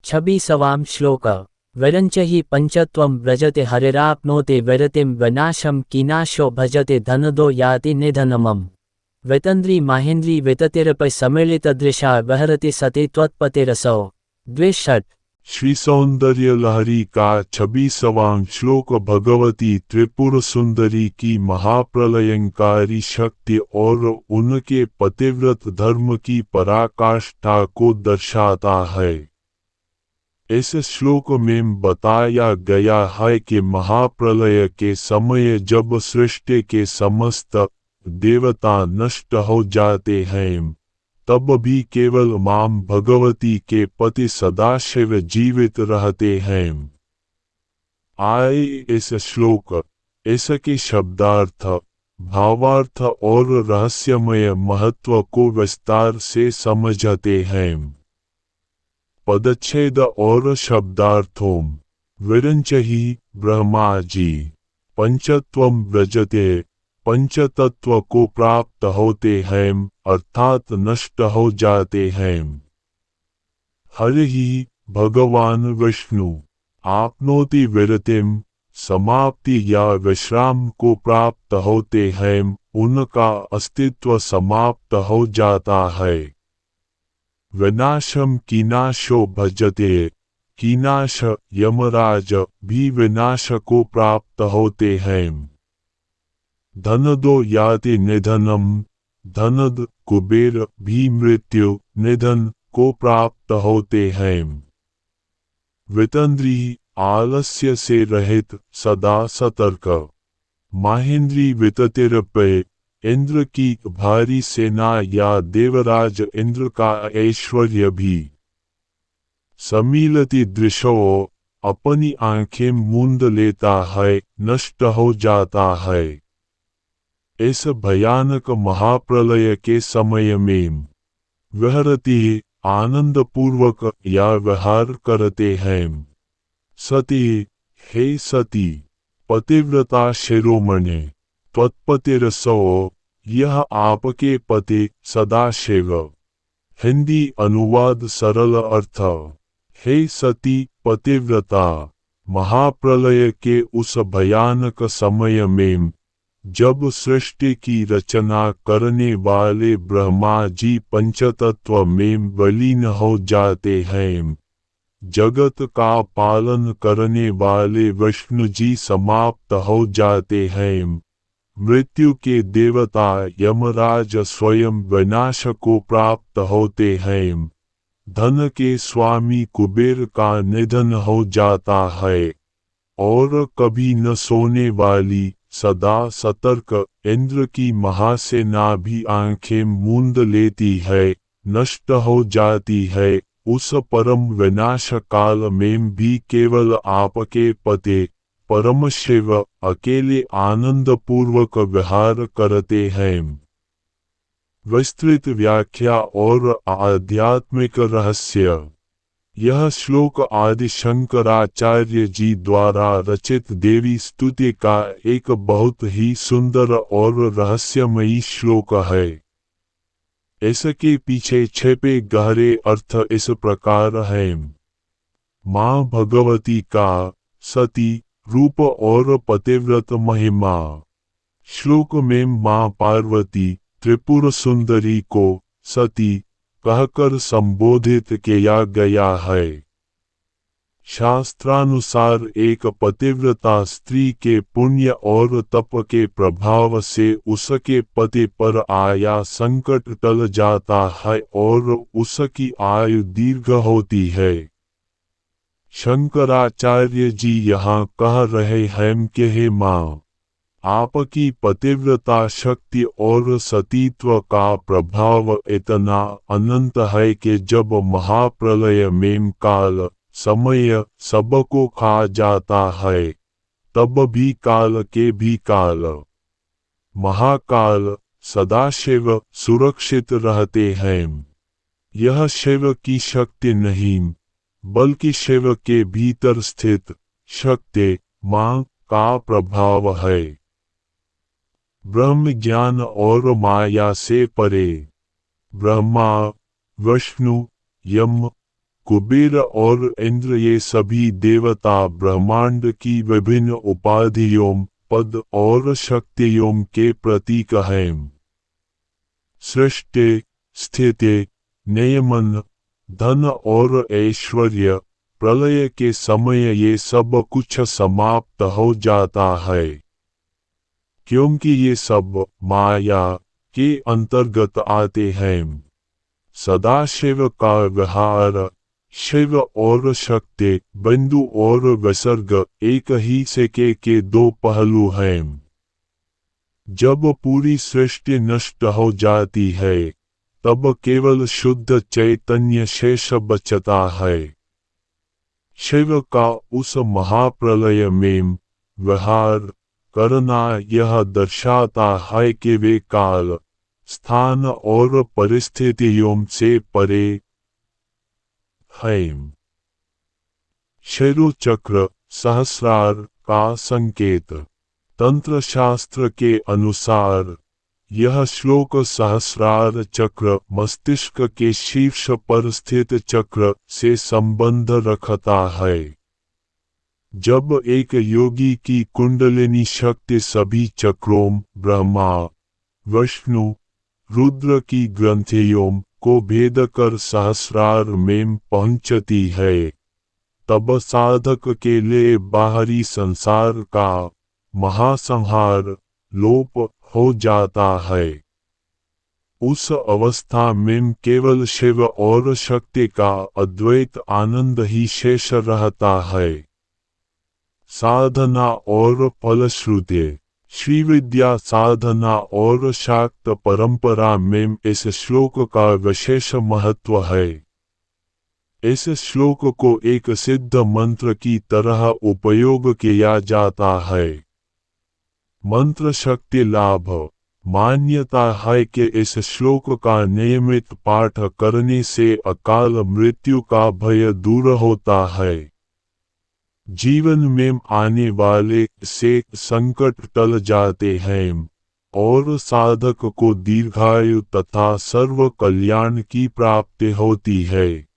26वां श्लोक। वरञ्च हि पञ्चत्वं व्रजते हरिराप्नोते वैरतिं विनाशं कीनाशो भजते धनदो याति निधनमम्। वेतन्द्री माहेन्द्री वेततिरपि सम्मिलितदृशा वहरति सति त्वत्पतेरसौ। 2 श्री सौंदर्य लहरी का 26वां श्लोक भगवती त्रिपुर सुंदरी की महाप्रलयंकारी शक्ति और उनके पतिव्रत धर्म की पराकाष्ठा को दर्शाता है। इस श्लोक में बताया गया है कि महाप्रलय के समय जब सृष्टि के समस्त देवता नष्ट हो जाते हैं, तब भी केवल मां भगवती के पति सदाशिव जीवित रहते हैं। आए इस श्लोक, इसके शब्दार्थ, भावार्थ और रहस्यमय महत्व को विस्तार से समझते हैं। पदच्छेद और शब्दार्थों। विरंच ही ब्रह्मा जी पंचत्वं व्रजते, पंचतत्व को प्राप्त होते हैं अर्थात नष्ट हो जाते हैं। हरि ही भगवान विष्णु आपनोति विरतिम, समाप्ति या विश्राम को प्राप्त होते हैं, उनका अस्तित्व समाप्त हो जाता है। विनाशम कीनाशो भजते, कीनाश यमराज भी विनाश को प्राप्त होते हैं। धनदो याति निधनम, धनद कुबेर भी मृत्यु निधन को प्राप्त होते हैं। वितंद्री आलस्य से रहित सदा सतर्क, माहेंद्री विततिरपय इंद्र की भारी सेना या देवराज इंद्र का ऐश्वर्य भी। सम्मिलित दृश्यो अपनी आंखें मूंद लेता है, नष्ट हो जाता है। इस भयानक महाप्रलय के समय में विहरती आनंदपूर्वक या विहार करते हैं। सती हे सती पतिव्रता शिरोमणि त्वत्पतिरसो, यह आपके पति सदाशिव। हिंदी अनुवाद सरल अर्थ। हे सती पतिव्रता, महाप्रलय के उस भयानक समय में जब सृष्टि की रचना करने वाले ब्रह्मा जी पंचतत्व में विलीन हो जाते हैं, जगत का पालन करने वाले विष्णु जी समाप्त हो जाते हैं, मृत्यु के देवता यमराज स्वयं विनाश को प्राप्त होते हैं, धन के स्वामी कुबेर का निधन हो जाता है, और कभी न सोने वाली सदा सतर्क इंद्र की महासेना भी आंखें मूंद लेती है, नष्ट हो जाती है। उस परम विनाश काल में भी केवल आपके पति परम शिव अकेले आनंद पूर्वक विहार करते हैं। विस्तृत व्याख्या और आध्यात्मिक रहस्य। यह श्लोक आदि शंकराचार्य जी द्वारा रचित देवी स्तुति का एक बहुत ही सुंदर और रहस्यमयी श्लोक है। इसके पीछे छिपे गहरे अर्थ इस प्रकार हैं। मां भगवती का सती रूप और पतिव्रत महिमा। श्लोक में मां पार्वती त्रिपुर सुंदरी को सती कहकर संबोधित किया गया है। शास्त्रानुसार एक पतिव्रता स्त्री के पुण्य और तप के प्रभाव से उसके पति पर आया संकट टल जाता है और उसकी आयु दीर्घ होती है। शंकराचार्य जी यहाँ कह रहे हैं कि हे माँ, आपकी पतिव्रता शक्ति और सतीत्व का प्रभाव इतना अनंत है कि जब महाप्रलय में काल समय सबको खा जाता है, तब भी काल के भी काल महाकाल सदाशिव सुरक्षित रहते हैं। यह शिव की शक्ति नहीं, बल्कि शिव के भीतर स्थित शक्ति मां का प्रभाव है। ब्रह्म ज्ञान और माया से परे। ब्रह्मा, विष्णु, यम, कुबेर और इंद्र ये सभी देवता ब्रह्मांड की विभिन्न उपाधियों, पद और शक्तियों के प्रतीक हैं। सृष्टि, स्थिति, नियमन, धन और ऐश्वर्य, प्रलय के समय ये सब कुछ समाप्त हो जाता है, क्योंकि ये सब माया के अंतर्गत आते हैं। सदाशिव का विहार, शिव और शक्ति, बिंदु और विसर्ग एक ही सिक्के के दो पहलू हैं। जब पूरी सृष्टि नष्ट हो जाती है तब केवल शुद्ध चैतन्य शेष बचता है। शिव का उस महाप्रलय में विहार करना यह दर्शाता है कि वे काल, स्थान और परिस्थितियों से परे हैं। शिरो चक्र, सहस्रार का संकेत। तंत्र शास्त्र के अनुसार यह श्लोक सहस्रार चक्र मस्तिष्क के शीर्ष पर स्थित चक्र से संबंध रखता है। जब एक योगी की कुंडलिनी शक्ति सभी चक्रों, ब्रह्मा, विष्णु, रुद्र की ग्रंथियों को भेद कर सहस्रार में पहुंचती है, तब साधक के लिए बाहरी संसार का महासंहार लोप हो जाता है। उस अवस्था में केवल शिव और शक्ति का अद्वैत आनंद ही शेष रहता है। साधना और फलश्रुति। श्री विद्या साधना और शाक्त परंपरा में इस श्लोक का विशेष महत्व है। इस श्लोक को एक सिद्ध मंत्र की तरह उपयोग किया जाता है। मंत्र शक्ति लाभ। मान्यता है कि इस श्लोक का नियमित पाठ करने से अकाल मृत्यु का भय दूर होता है। जीवन में आने वाले से संकट टल जाते हैं और साधक को दीर्घायु तथा सर्व कल्याण की प्राप्ति होती है।